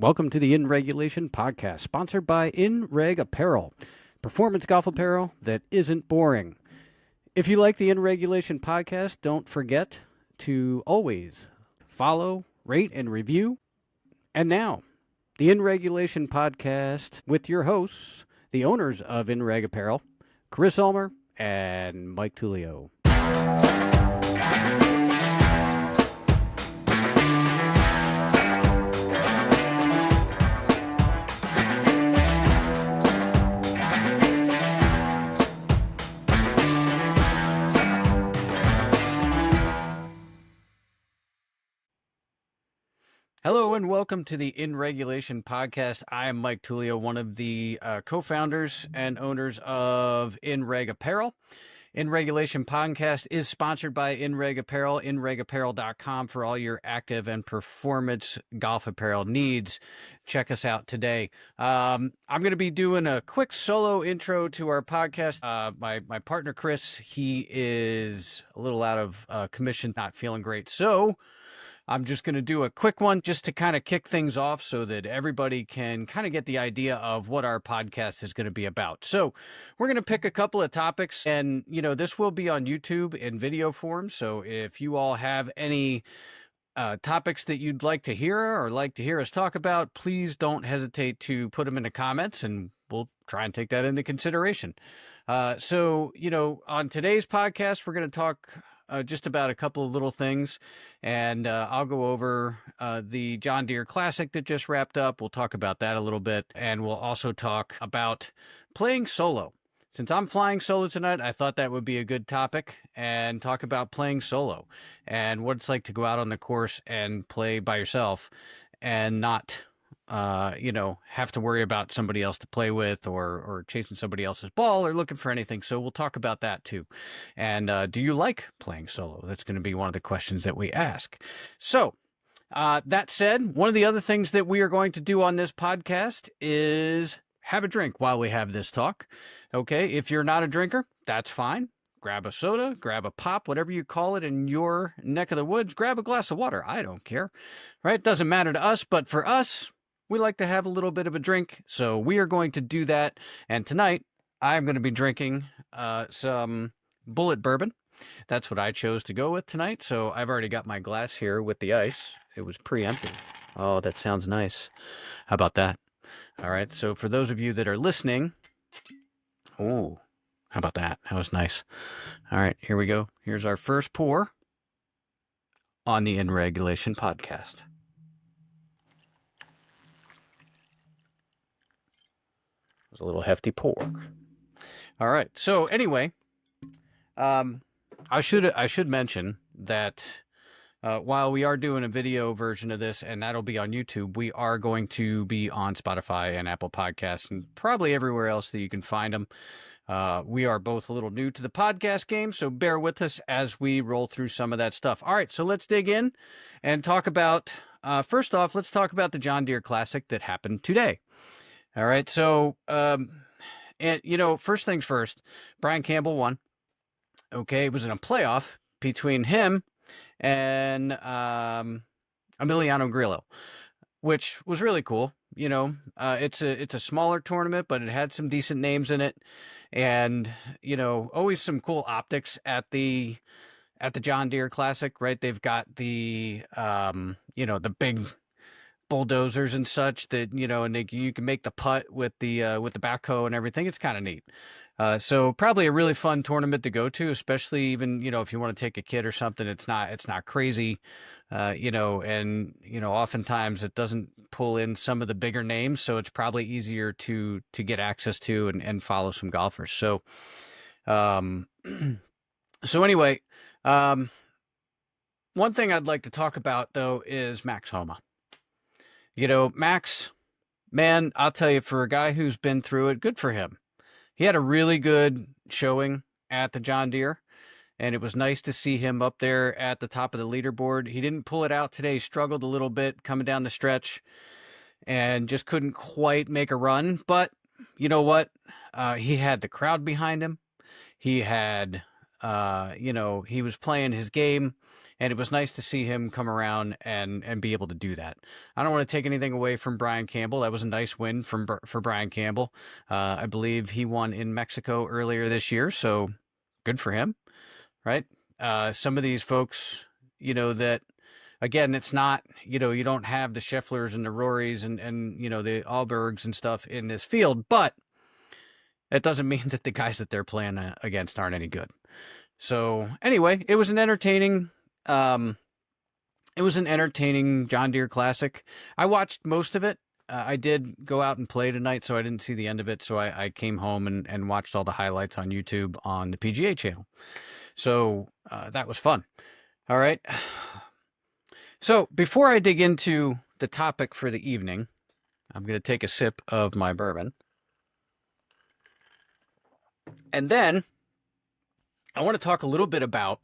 Welcome to the In Regulation podcast, sponsored by In Reg Apparel, performance golf apparel that isn't boring. If you like the In Regulation podcast, don't forget to always follow, rate, and review. And now, the In Regulation podcast with your hosts, the owners of In Reg Apparel, Chris Ulmer and Mike Tullio. Hello and welcome to the In Regulation podcast. I am Mike Tullio, one of the co-founders and owners of In Reg Apparel. In Regulation podcast is sponsored by In Reg Apparel, inregapparel.com for all your active and performance golf apparel needs. Check us out today. I'm going to be doing a quick solo intro to our podcast. My partner, Chris, he is a little out of commission, not feeling great. So I'm just going to do a quick one just to kind of kick things off so that everybody can kind of get the idea of what our podcast is going to be about. So we're going to pick a couple of topics, and, this will be on YouTube in video form. So if you all have any topics that you'd like to hear or like to hear us talk about, please don't hesitate to put them in the comments, and we'll try and take that into consideration. So, on today's podcast, we're going to talk just about a couple of little things, and I'll go over the John Deere Classic that just wrapped up. We'll talk about that a little bit, and we'll also talk about playing solo. Since I'm flying solo tonight, I thought that would be a good topic, and talk about playing solo and what it's like to go out on the course and play by yourself and not have to worry about somebody else to play with or chasing somebody else's ball or looking for anything. So we'll talk about that too. And do you like playing solo? That's going to be one of the questions that we ask. So that said, one of the other things that we are going to do on this podcast is have a drink while we have this talk. Okay, if you're not a drinker, that's fine. Grab a soda, grab a pop, whatever you call it in your neck of the woods. Grab a glass of water. I don't care. Right? It doesn't matter to us, but for us, we like to have a little bit of a drink, so we are going to do that. And tonight, I'm going to be drinking some Bullet Bourbon. That's what I chose to go with tonight. So I've already got my glass here with the ice. It was pre-empty. Oh, that sounds nice. How about that? All right. So for those of you that are listening, oh, how about that? That was nice. All right, here we go. Here's our first pour on the In Regulation podcast. It was a little hefty pour. All right. So anyway, I should mention that while we are doing a video version of this, and that'll be on YouTube, we are going to be on Spotify and Apple Podcasts and probably everywhere else that you can find them. We are both a little new to the podcast game, so bear with us as we roll through some of that stuff. All right, so let's dig in and talk about, first off, let's talk about the John Deere Classic that happened today. All right, so, first things first, Brian Campbell won. Okay, it was in a playoff between him and Emiliano Grillo, which was really cool. It's a smaller tournament, but it had some decent names in it, and always some cool optics at the John Deere Classic, right? They've got the the big bulldozers and such that and you can make the putt with the backhoe and everything. It's kind of neat. So probably a really fun tournament to go to, especially even if you want to take a kid or something. It's not crazy, and oftentimes it doesn't pull in some of the bigger names, so it's probably easier to get access to and follow some golfers. So, anyway, one thing I'd like to talk about though is Max Homa. Max, man, I'll tell you, for a guy who's been through it, good for him. He had a really good showing at the John Deere, and it was nice to see him up there at the top of the leaderboard. He didn't pull it out today. He struggled a little bit coming down the stretch and just couldn't quite make a run. But you know what? He had the crowd behind him. He had, he was playing his game. and it was nice to see him come around and be able to do that. I don't want to take anything away from Brian Campbell. That was a nice win for Brian Campbell. I believe he won in Mexico earlier this year, so good for him, right? Some of these folks, that again, it's not, you don't have the Schefflers and the Rorys and the Albergs and stuff in this field, but it doesn't mean that the guys that they're playing against aren't any good. So anyway, it was an entertaining John Deere Classic. I watched most of it. I did go out and play tonight, so I didn't see the end of it. So I came home and watched all the highlights on YouTube on the PGA channel. So that was fun. All right. So before I dig into the topic for the evening, I'm going to take a sip of my bourbon. And then I want to talk a little bit about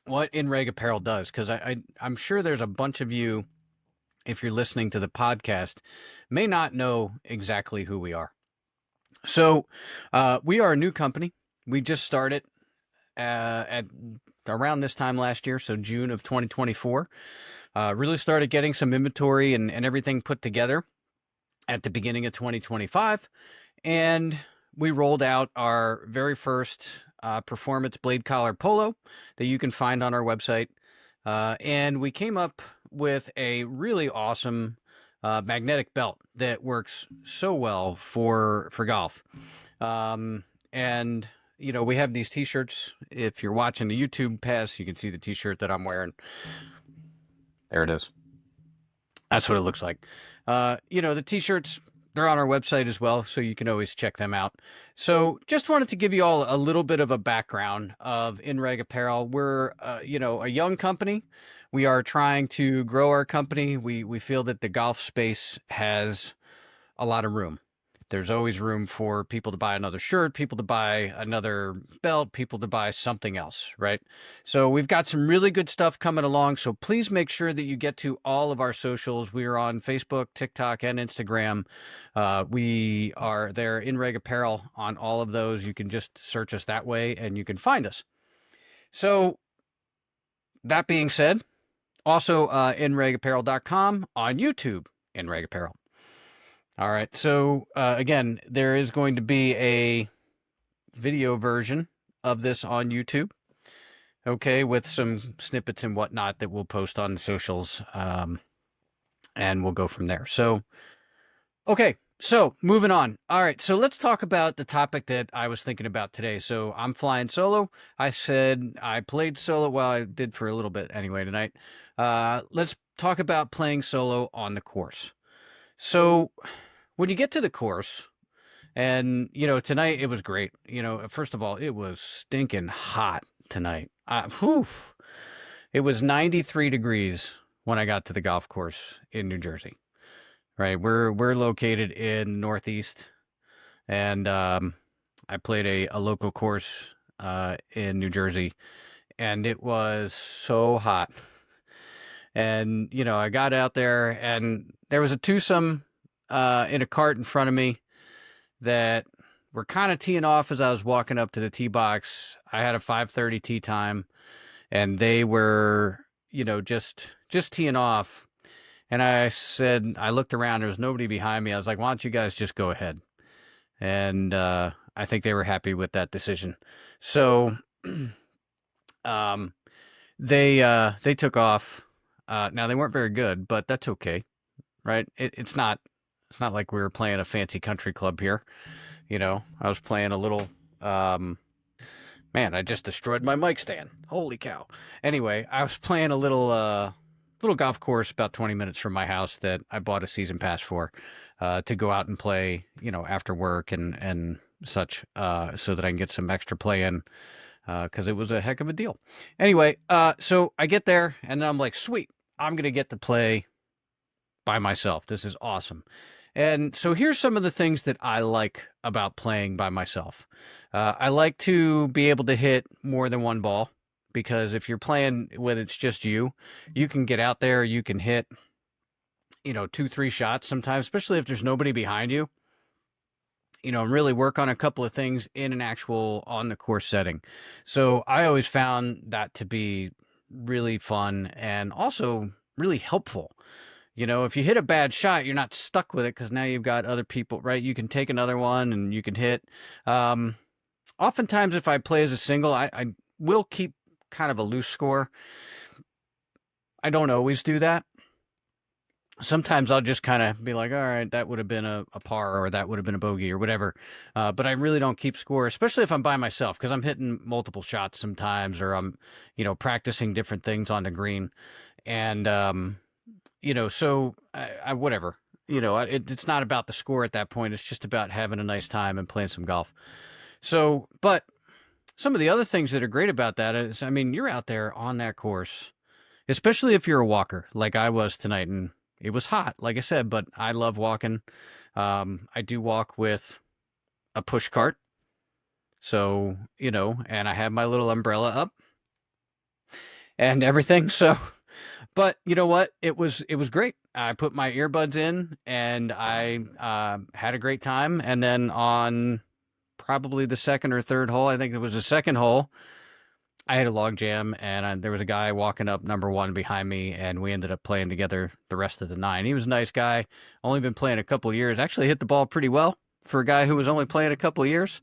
what In Reg Apparel does, because I'm sure there's a bunch of you, if you're listening to the podcast, may not know exactly who we are. So we are a new company. We just started at around this time last year, so June of 2024. Really started getting some inventory and everything put together at the beginning of 2025. And we rolled out our very first performance blade collar polo that you can find on our website. And we came up with a really awesome magnetic belt that works so well for golf. And we have these t-shirts. If you're watching the YouTube pass, you can see the t-shirt that I'm wearing. There it is. That's what it looks like. The t-shirts, they're on our website as well, so you can always check them out. So just wanted to give you all a little bit of a background of In Reg Apparel. We're, a young company. We are trying to grow our company. We feel that the golf space has a lot of room. There's always room for people to buy another shirt, people to buy another belt, people to buy something else, right? So we've got some really good stuff coming along. So please make sure that you get to all of our socials. We are on Facebook, TikTok, and Instagram. We are there, In Reg Apparel, on all of those. You can just search us that way and you can find us. So that being said, also inregapparel.com, on YouTube, In Reg Apparel. All right. So, again, there is going to be a video version of this on YouTube, okay, with some snippets and whatnot that we'll post on the socials, and we'll go from there. So, okay. So, moving on. All right. So, let's talk about the topic that I was thinking about today. So, I'm flying solo. I said I played solo. Well, I did for a little bit anyway tonight. Let's talk about playing solo on the course. So, when you get to the course, and, tonight it was great. First of all, it was stinking hot tonight. It was 93 degrees when I got to the golf course in New Jersey, right? We're located in Northeast, and I played a local course in New Jersey, and it was so hot. And, I got out there, and there was a twosome in a cart in front of me that were kind of teeing off as I was walking up to the tee box. I had a 5:30 tee time, and they were, just teeing off. And I looked around, there was nobody behind me. I was like, why don't you guys just go ahead? And I think they were happy with that decision. So they took off. Now, they weren't very good, but that's okay, right? It's not like we were playing a fancy country club here. I was playing a little, man, I just destroyed my mic stand. Holy cow. Anyway, I was playing a little golf course about 20 minutes from my house that I bought a season pass for, to go out and play, after work and such, so that I can get some extra play in, because it was a heck of a deal. Anyway, so I get there and then I'm like, sweet, I'm going to get to play by myself. This is awesome. And so here's some of the things that I like about playing by myself. I like to be able to hit more than one ball, because if you're playing when it's just you can get out there, you can hit, 2-3 shots sometimes, especially if there's nobody behind you, and really work on a couple of things in an actual on the course setting. So I always found that to be really fun and also really helpful. If you hit a bad shot, you're not stuck with it because now you've got other people, right? You can take another one and you can hit. Um, Oftentimes, if I play as a single, I will keep kind of a loose score. I don't always do that. Sometimes I'll just kind of be like, all right, that would have been a par or that would have been a bogey or whatever. But I really don't keep score, especially if I'm by myself because I'm hitting multiple shots sometimes or I'm, practicing different things on the green. And, so I whatever. It's not about the score at that point. It's just about having a nice time and playing some golf. So, but some of the other things that are great about that is, I mean, you're out there on that course, especially if you're a walker like I was tonight. And it was hot, like I said, but I love walking. I do walk with a push cart. So, and I have my little umbrella up and everything. So, but you know what? It was great. I put my earbuds in and I had a great time. And then on probably the second or third hole, I think it was the second hole, I had a log jam and there was a guy walking up number one behind me, and we ended up playing together the rest of the nine. He was a nice guy. Only been playing a couple of years. Actually hit the ball pretty well for a guy who was only playing a couple of years.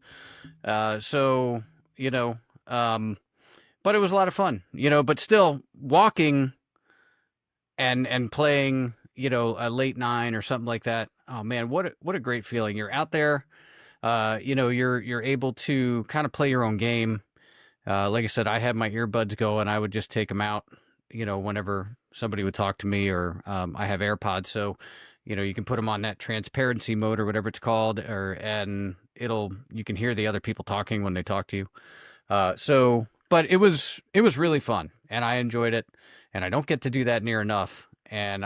So, you know, um, but it was a lot of fun, but still walking and playing, a late nine or something like that. Oh man, what a great feeling. You're out there, you're able to kind of play your own game. Like I said, I had my earbuds going. I would just take them out, whenever somebody would talk to me, or I have AirPods. So, you can put them on that transparency mode or whatever it's called, and you can hear the other people talking when they talk to you. But it was really fun and I enjoyed it, and I don't get to do that near enough. And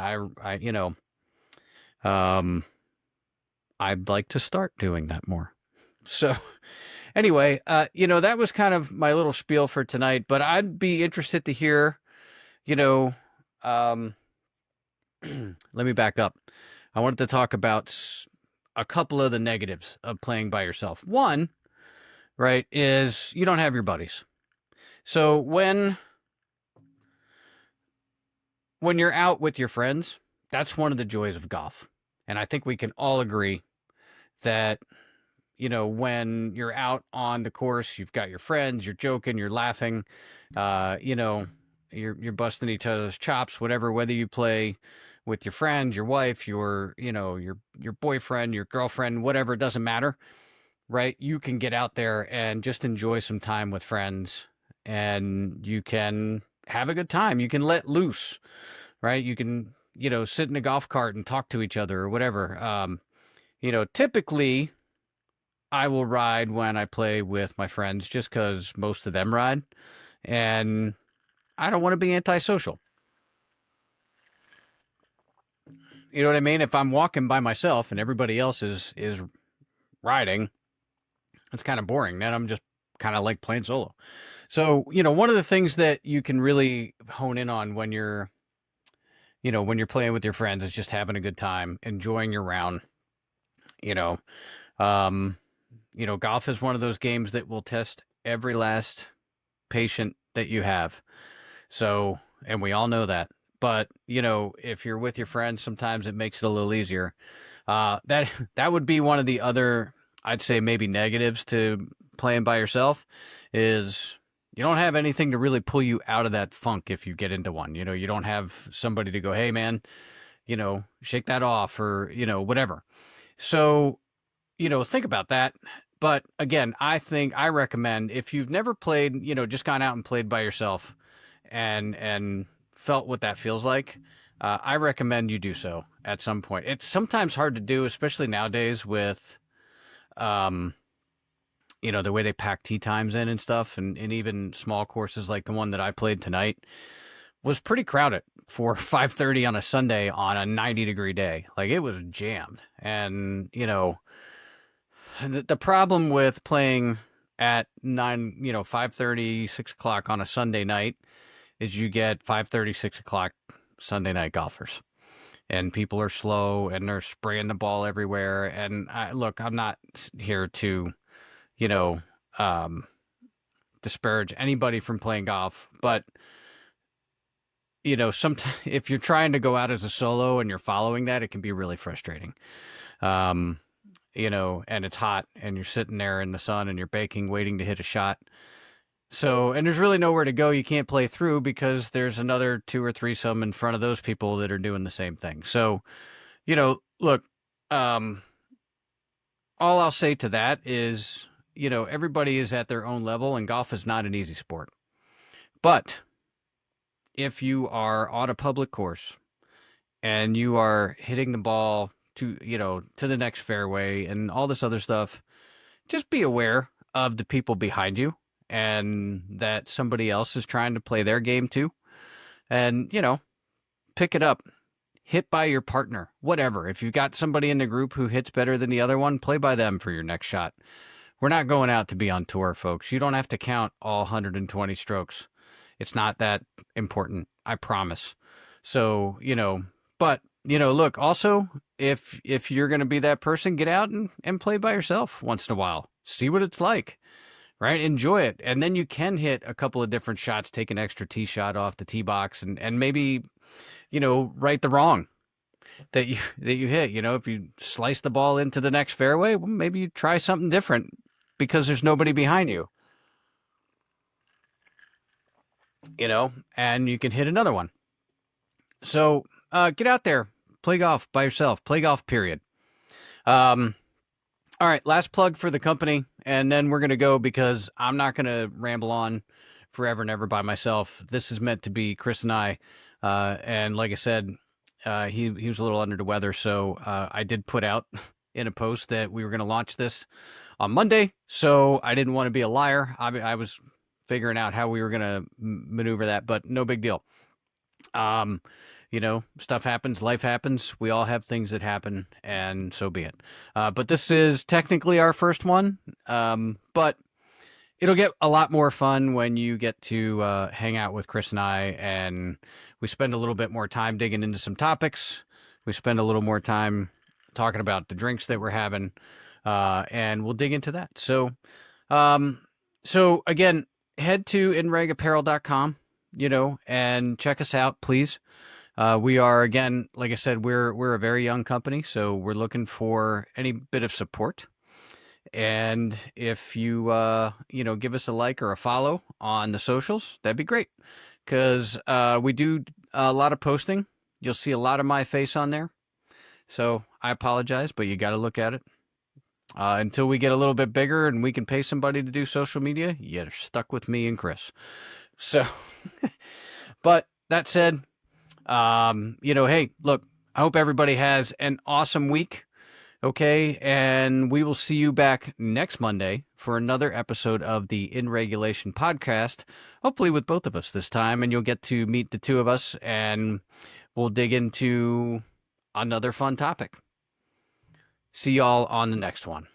um, I'd like to start doing that more. So, anyway, that was kind of my little spiel for tonight, but I'd be interested to hear, you know, um, let me back up. I wanted to talk about a couple of the negatives of playing by yourself. One, right, is you don't have your buddies. So when you're out with your friends, that's one of the joys of golf. And I think we can all agree that, when you're out on the course, you've got your friends, you're joking, you're laughing, you're busting each other's chops, whatever, whether you play with your friend, your wife, your boyfriend, your girlfriend, whatever, it doesn't matter, right? You can get out there and just enjoy some time with friends, and you can have a good time. You can let loose, right? You can, sit in a golf cart and talk to each other or whatever. Typically I will ride when I play with my friends just because most of them ride, and I don't want to be antisocial. You know what I mean? If I'm walking by myself and everybody else is riding, it's kind of boring. Then I'm just kind of like playing solo. So, one of the things that you can really hone in on when you're playing with your friends is just having a good time, enjoying your round. You know, um, golf is one of those games that will test every last patient that you have. So, and we all know that. But, if you're with your friends, sometimes it makes it a little easier. That that would be one of the other, I'd say maybe negatives to playing by yourself, is you don't have anything to really pull you out of that funk if you get into one. You don't have somebody to go, hey man, shake that off, or, whatever. So, think about that. But again, I recommend, if you've never played, just gone out and played by yourself and felt what that feels like, I recommend you do so at some point. It's sometimes hard to do, especially nowadays with, um, the way they pack tee times in and stuff, and even small courses like the one that I played tonight was pretty crowded for 5:30 on a Sunday on a 90-degree day. Like, it was jammed. And, the problem with playing at 5:30, 6 o'clock on a Sunday night is you get 5:30, 6 o'clock Sunday night golfers, and people are slow and they're spraying the ball everywhere. And look, I'm not here to, you know, um, disparage anybody from playing golf, but sometimes if you're trying to go out as a solo and you're following that, it can be really frustrating. Um, and it's hot and you're sitting there in the sun and you're baking, waiting to hit a shot. So, and there's really nowhere to go. You can't play through because there's another two or three some in front of those people that are doing the same thing. So, look, all I'll say to that is, everybody is at their own level and golf is not an easy sport. But if you are on a public course and you are hitting the ball to the next fairway and all this other stuff, just be aware of the people behind you and that somebody else is trying to play their game too. And, pick it up. Hit by your partner, whatever. If you've got somebody in the group who hits better than the other one, play by them for your next shot. We're not going out to be on tour, folks. You don't have to count all 120 strokes. It's not that important, I promise. So, but, look, also, if you're going to be that person, get out and play by yourself once in a while. See what it's like, right? Enjoy it. And then you can hit a couple of different shots, take an extra tee shot off the tee box and maybe, right the wrong that you hit. If you slice the ball into the next fairway, well, maybe you try something different because there's nobody behind you. And you can hit another one. So get out there, play golf by yourself, play golf, period. All right, last plug for the company, and then we're going to go because I'm not going to ramble on forever and ever by myself. This is meant to be Chris and I, and like I said, he was a little under the weather, so I did put out in a post that we were going to launch this on Monday, so I didn't want to be a liar. I was figuring out how we were going to maneuver that, but no big deal. Stuff happens, life happens. We all have things that happen, and so be it. But this is technically our first one, but it'll get a lot more fun when you get to hang out with Chris and I, and we spend a little bit more time digging into some topics. We spend a little more time talking about the drinks that we're having, and we'll dig into that. So again, head to inregapparel.com, and check us out, please. We are, again, like I said, we're a very young company, so we're looking for any bit of support. And if you, give us a like or a follow on the socials, that'd be great. Because we do a lot of posting. You'll see a lot of my face on there. So I apologize, but you got to look at it. Until we get a little bit bigger and we can pay somebody to do social media, you're stuck with me and Chris. So, but that said, hey, look, I hope everybody has an awesome week. Okay, and we will see you back next Monday for another episode of the In Regulation podcast, hopefully with both of us this time, and you'll get to meet the two of us, and we'll dig into another fun topic. See y'all on the next one.